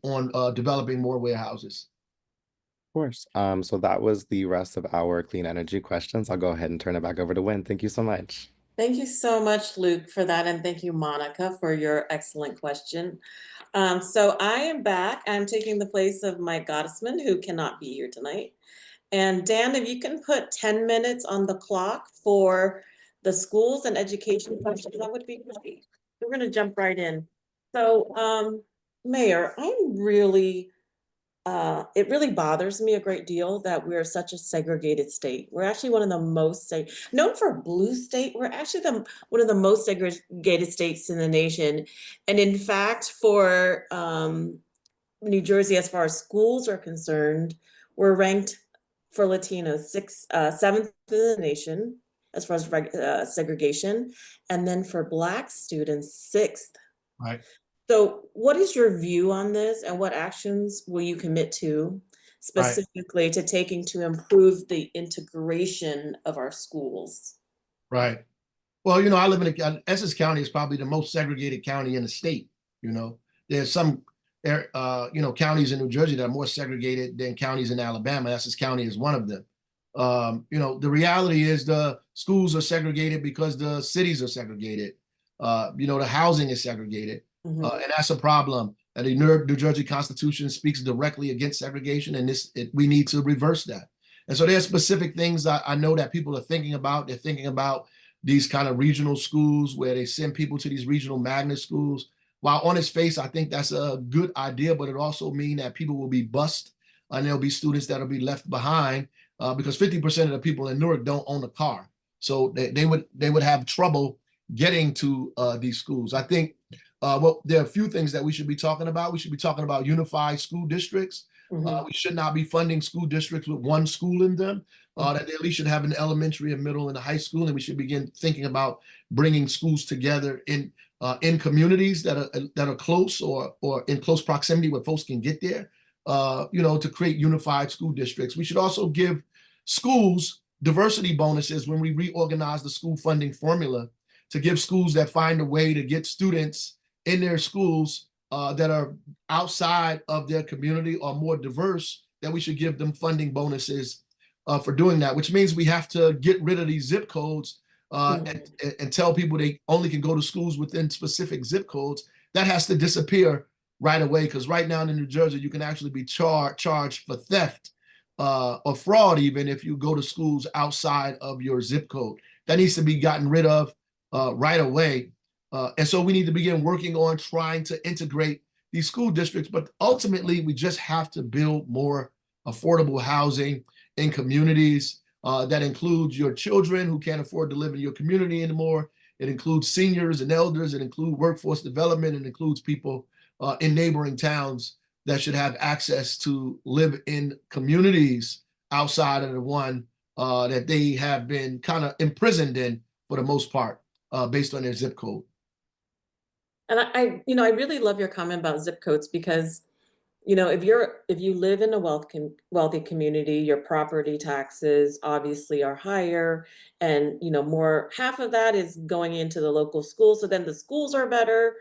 developing more warehouses. Of course. So that was the rest of our clean energy questions. I'll go ahead and turn it back over to Wynn. Thank you so much. Thank you so much, Luke, for that. And thank you, Monica, for your excellent question. So I am back. I'm taking the place of Mike Gottesman, who cannot be here tonight. And Dan, if you can put 10 minutes on the clock for the schools and education question, that would be great. We're going to jump right in. So, Mayor, I'm really, it really bothers me a great deal that we're such a segregated state. We're actually one of the most, known for a blue state, we're actually one of the most segregated states in the nation. And in fact, for New Jersey, as far as schools are concerned, we're ranked for Latinos seventh in the nation as far as segregation, and then for Black students, sixth. Right. So what is your view on this, and what actions will you commit to specifically to taking to improve the integration of our schools? Right. Well, I live in Essex County is probably the most segregated county in the state. There's some counties in New Jersey that are more segregated than counties in Alabama. Essex County is one of them. The reality is the schools are segregated because the cities are segregated. The housing is segregated, Mhm. and that's a problem. And the New Jersey Constitution speaks directly against segregation, and we need to reverse that. And so there's specific things I know that people are thinking about. They're thinking about these kind of regional schools where they send people to these regional magnet schools. While on its face, I think that's a good idea, but it also means that people will be bused, and there'll be students that'll be left behind because 50% of the people in Newark don't own a car. So they would have trouble getting to these schools. I think there are a few things that we should be talking about. We should be talking about unified school districts. Mhm. We should not be funding school districts with one school in them. That they at least should have an elementary, a middle, and a high school, and we should begin thinking about bringing schools together in communities that are close or in close proximity where folks can get there. To create unified school districts. We should also give schools diversity bonuses when we reorganize the school funding formula to give schools that find a way to get students in their schools that are outside of their community or more diverse, that we should give them funding bonuses for doing that, which means we have to get rid of these zip codes and tell people they only can go to schools within specific zip codes. That has to disappear right away, because right now in New Jersey, you can actually be charged for theft or fraud even if you go to schools outside of your zip code. That needs to be gotten rid of right away. And so we need to begin working on trying to integrate these school districts. But ultimately, we just have to build more affordable housing in communities that includes your children who can't afford to live in your community anymore. It includes seniors and elders. It includes workforce development. It includes people in neighboring towns that should have access to live in communities outside of the one that they have been kind of imprisoned in for the most part, based on their zip code. And I really love your comment about zip codes because, if you live in a wealthy community, your property taxes obviously are higher, and half of that is going into the local schools. So then the schools are better.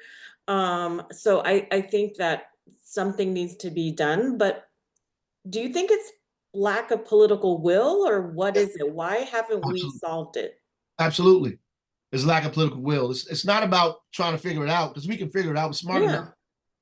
So I think that something needs to be done. But do you think it's lack of political will, or what is it? Why haven't we Absolutely. solved it? Absolutely. There's lack of political will. It's not about trying to figure it out, because we can figure it out. We're smart enough Yeah.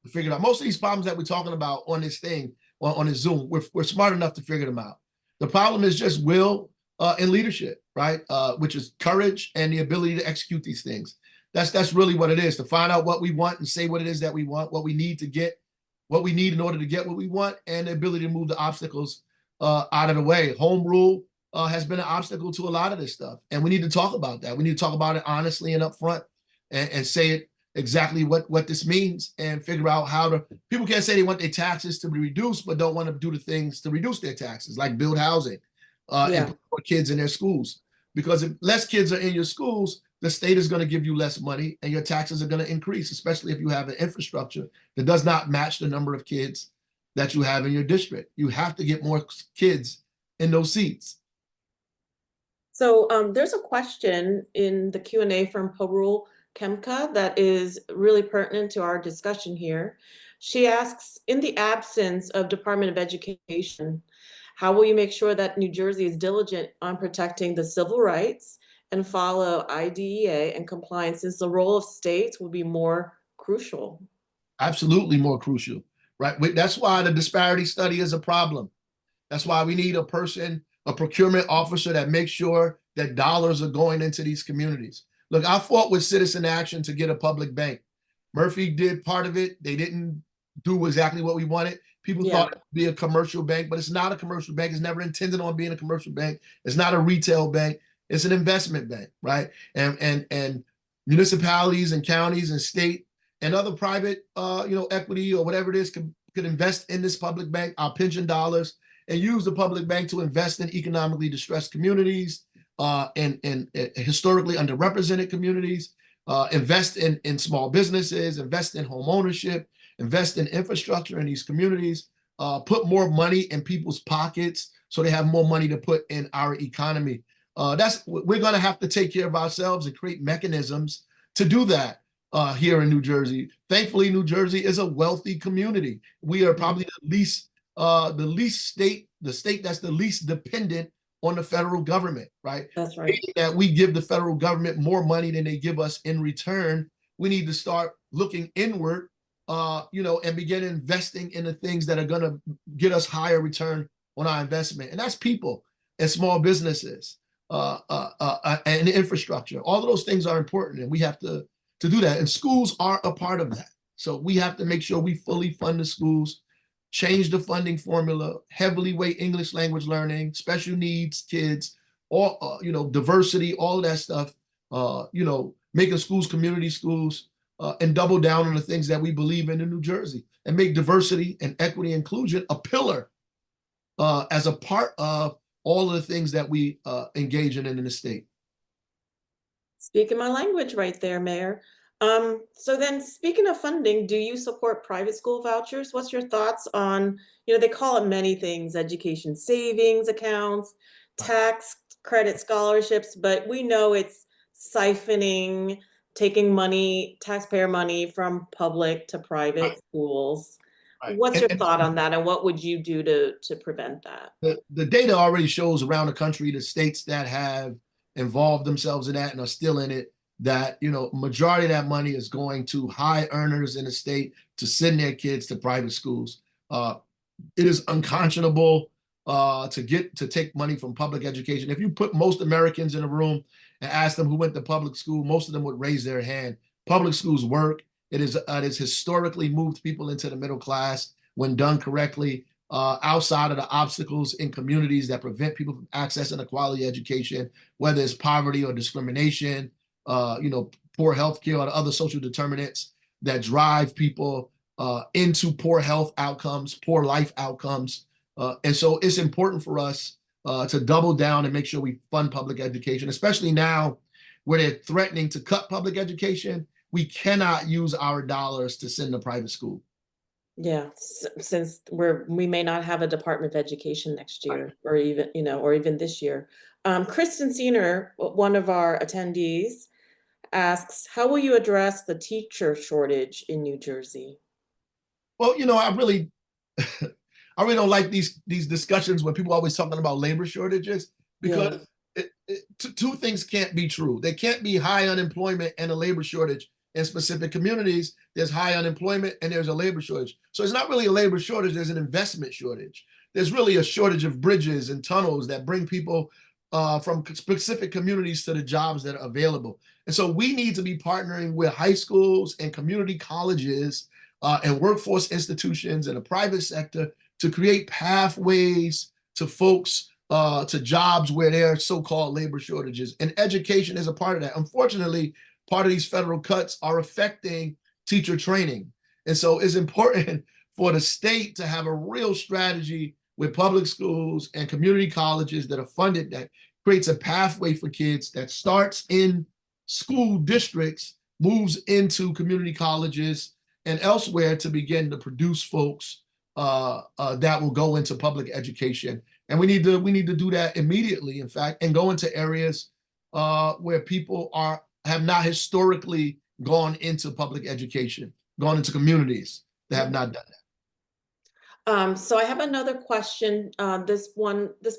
to figure it out. Most of these problems that we're talking about on this thing, on this Zoom, we're smart enough to figure them out. The problem is just will and leadership, right? Which is courage and the ability to execute these things. That's really what it is, to find out what we want and say what it is that we want, what we need to get, what we need in order to get what we want, and the ability to move the obstacles out of the way. Home rule has been an obstacle to a lot of this stuff, and we need to talk about that. We need to talk about it honestly and upfront, and say it exactly what this means, and figure out how to. People can't say they want their taxes to be reduced, but don't want to do the things to reduce their taxes, like build housing and put more kids in their schools. Because if less kids are in your schools, the state is going to give you less money, and your taxes are going to increase, especially if you have an infrastructure that does not match the number of kids that you have in your district. You have to get more kids in those seats. So there's a question in the Q&A from Parul Kemka that is really pertinent to our discussion here. She asks, in the absence of Department of Education, how will you make sure that New Jersey is diligent on protecting the civil rights and follow IDEA and compliance, since the role of states will be more crucial? Absolutely more crucial, right? That's why the disparity study is a problem. That's why we need a procurement officer that makes sure that dollars are going into these communities. Look, I fought with Citizen Action to get a public bank. Murphy did part of it. They didn't do exactly what we wanted. People thought it would be a commercial bank, but it's not a commercial bank. It's never intended on being a commercial bank. It's not a retail bank. It's an investment bank, right? And municipalities and counties and state and other private, equity or whatever it is could invest in this public bank, our pension dollars, and use the public bank to invest in economically distressed communities and historically underrepresented communities, invest in small businesses, invest in home ownership, invest in infrastructure in these communities, put more money in people's pockets so they have more money to put in our economy. We're going to have to take care of ourselves and create mechanisms to do that here in New Jersey. Thankfully, New Jersey is a wealthy community. We are probably the state that's the least dependent on the federal government, right? That's right. Meaning that we give the federal government more money than they give us in return. We need to start looking inward, and begin investing in the things that are going to get us higher return on our investment. And that's people and small businesses and infrastructure. All of those things are important, and we have to do that. And schools are a part of that. So we have to make sure we fully fund the schools, change the funding formula, heavily weight English language learning, special needs kids, all diversity, all of that stuff. Making schools community schools, and double down on the things that we believe in New Jersey, and make diversity and equity inclusion a pillar as a part of all of the things that we engage in the state. Speaking my language right there, Mayor. So then, speaking of funding, do you support private school vouchers? What's your thoughts on, they call it many things, education savings accounts, tax credit scholarships, but we know it's siphoning, taking money, taxpayer money from public to private schools. Right. What's your thought on that, and what would you do to prevent that? The data already shows around the country, the states that have involved themselves in that and are still in it, that majority of that money is going to high earners in the state to send their kids to private schools. It is unconscionable to take money from public education. If you put most Americans in a room and ask them who went to public school, most of them would raise their hand. Public schools work. It is historically moved people into the middle class when done correctly, outside of the obstacles in communities that prevent people from accessing a quality education, whether it's poverty or discrimination, poor health care or the other social determinants that drive people into poor health outcomes, poor life outcomes. And so it's important for us to double down and make sure we fund public education, especially now where they're threatening to cut public education. We cannot use our dollars to send to private school. Yeah, since we may not have a Department of Education next year, or even this year. Kristen Seener, one of our attendees, asks, how will you address the teacher shortage in New Jersey? Well, I really don't like these discussions when people are always talking about labor shortages, because two things can't be true. There can't be high unemployment and a labor shortage. In specific communities, there's high unemployment and there's a labor shortage. So it's not really a labor shortage, there's an investment shortage. There's really a shortage of bridges and tunnels that bring people from specific communities to the jobs that are available. And so we need to be partnering with high schools and community colleges and workforce institutions and the private sector to create pathways to folks to jobs where there are so-called labor shortages. And education is a part of that. Unfortunately, part of these federal cuts are affecting teacher training. And so it's important for the state to have a real strategy with public schools and community colleges that are funded, that creates a pathway for kids that starts in school districts, moves into community colleges and elsewhere to begin to produce folks that will go into public education. And we need to do that immediately, in fact, and go into areas where people have not historically gone into public education, gone into communities that have not done that. So I have another question. This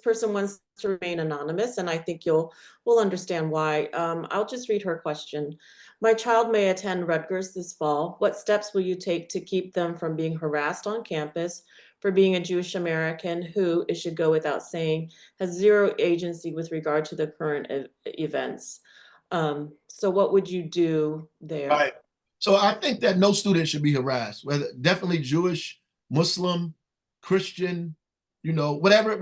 person wants to remain anonymous, and I think we'll understand why. I'll just read her question. My child may attend Rutgers this fall. What steps will you take to keep them from being harassed on campus for being a Jewish American who, it should go without saying, has zero agency with regard to the current events? So what would you do there? Right. So I think that no student should be harassed, whether definitely Jewish, Muslim, Christian, whatever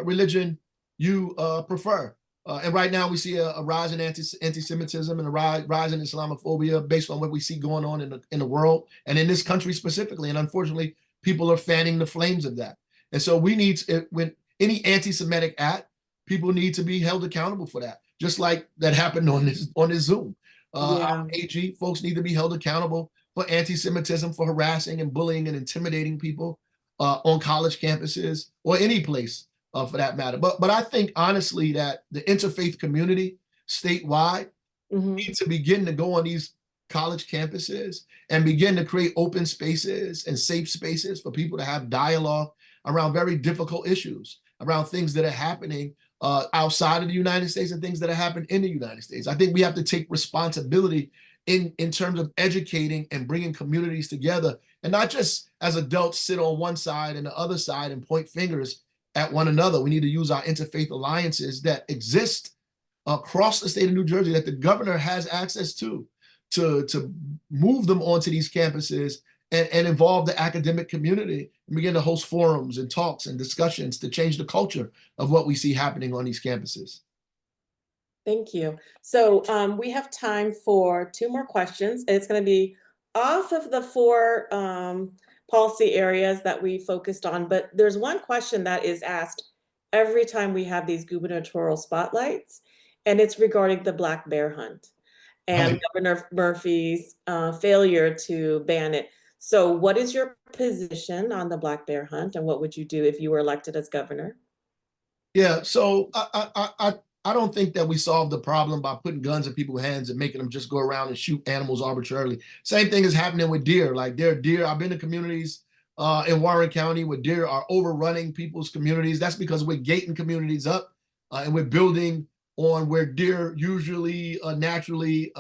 religion you prefer. And right now we see a rise in anti-Semitism and a rise in Islamophobia based on what we see going on in the world and in this country specifically. And unfortunately, people are fanning the flames of that. And so we need to, when any anti-Semitic act, people need to be held accountable for that. Just like that happened on this Zoom. Our AG folks need to be held accountable for anti-Semitism, for harassing and bullying and intimidating people on college campuses or any place for that matter. But I think honestly that the interfaith community statewide needs to begin to go on these college campuses and begin to create open spaces and safe spaces for people to have dialogue around very difficult issues. around things that are happening outside of the United States and things that are happening in the United States. I think we have to take responsibility in terms of educating and bringing communities together, and not just as adults sit on one side and the other side and point fingers at one another. We need to use our interfaith alliances that exist across the state of New Jersey, that the governor has access to move them onto these campuses and involve the academic community and begin to host forums and talks and discussions to change the culture of what we see happening on these campuses. Thank you. So we have time for 2 more questions. It's going to be off of the 4 policy areas that we focused on, but there's one question that is asked every time we have these gubernatorial spotlights, and it's regarding the black bear hunt and Governor Murphy's failure to ban it. So what is your position on the black bear hunt, and what would you do if you were elected as governor? Yeah, so I don't think that we solved the problem by putting guns in people's hands and making them just go around and shoot animals arbitrarily. Same thing is happening with deer. Like there are deer. I've been to communities in Warren County where deer are overrunning people's communities. That's because we're gating communities up and we're building on where deer usually naturally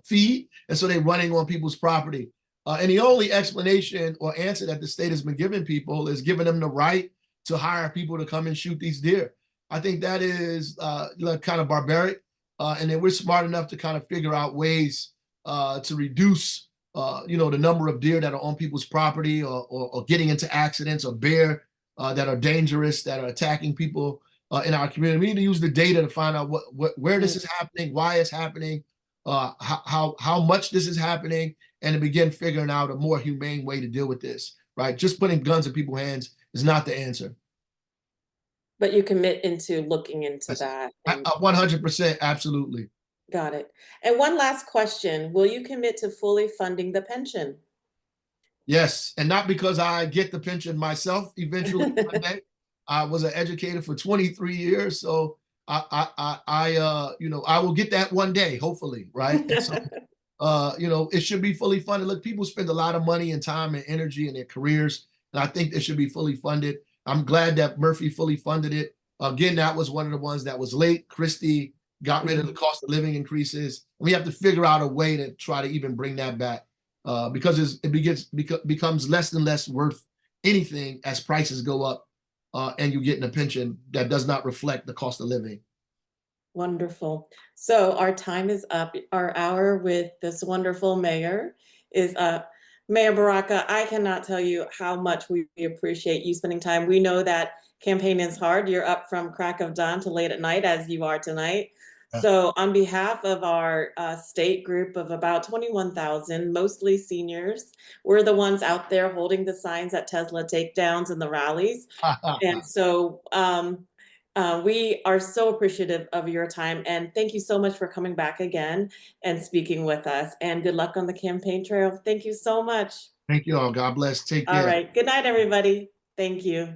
feed, and so they're running on people's property. And the only explanation or answer that the state has been giving people is giving them the right to hire people to come and shoot these deer. I think that is kind of barbaric, and then we're smart enough to kind of figure out ways to reduce, the number of deer that are on people's property or getting into accidents, or bear that are dangerous, that are attacking people in our community. We need to use the data to find out where this is happening, why it's happening, how much this is happening, and to begin figuring out a more humane way to deal with this. Right? Just putting guns in people's hands is not the answer. But you commit into looking into that. 100%, absolutely. Got it. And one last question. Will you commit to fully funding the pension? Yes, and not because I get the pension myself eventually one day. I was an educator for 23 years, so I will get that one day, hopefully, right? And so, it should be fully funded. Look, people spend a lot of money and time and energy in their careers, and I think it should be fully funded. I'm glad that Murphy fully funded it. Again, that was one of the ones that was late. Christie got rid of the cost of living increases. We have to figure out a way to try to even bring that back because it becomes less and less worth anything as prices go up and you get a pension that does not reflect the cost of living. Wonderful. So our time is up. Our hour with this wonderful mayor is up. Mayor Baraka, I cannot tell you how much we appreciate you spending time. We know that campaign is hard. You're up from crack of dawn to late at night, as you are tonight. So on behalf of our state group of about 21,000, mostly seniors, we're the ones out there holding the signs at Tesla takedowns and the rallies. And so we are so appreciative of your time, and thank you so much for coming back again and speaking with us, and good luck on the campaign trail. Thank you so much. Thank you all. God bless. Take care. All right. Good night, everybody. Thank you.